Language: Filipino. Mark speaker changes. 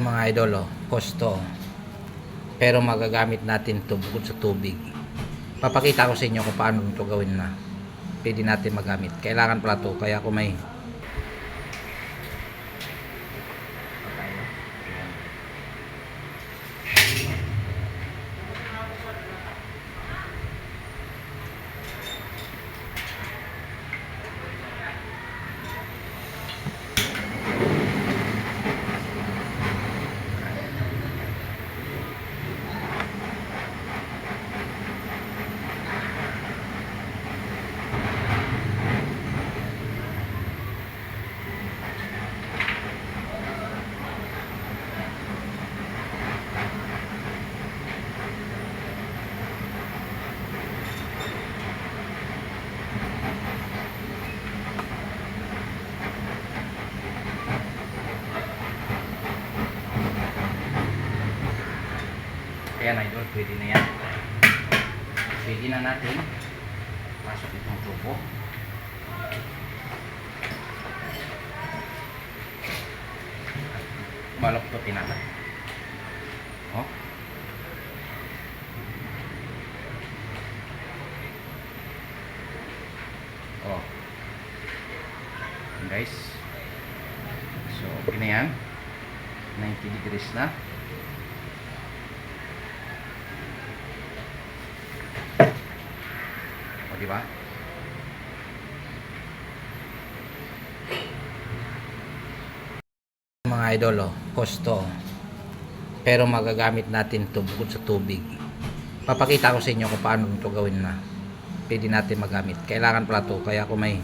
Speaker 1: Mga idol, kosto. Pero magagamit natin to bukod sa tubig. Papakita ko sa inyo kung paano ito gawin na pwede natin magamit. Kailangan pala to, kaya ako may ayan idol, pwede na yan. Pwede na natin pasok itong tubo. Balok to tinatay. Oh. Oh. Guys. So, okay na yan. 90 degrees na. O, diba? Mga idol, kosto. Pero magagamit natin to bukod sa tubig. Papakita ko sa inyo kung paano ito gawin na pwede natin magamit. Kailangan pala to, kaya ako may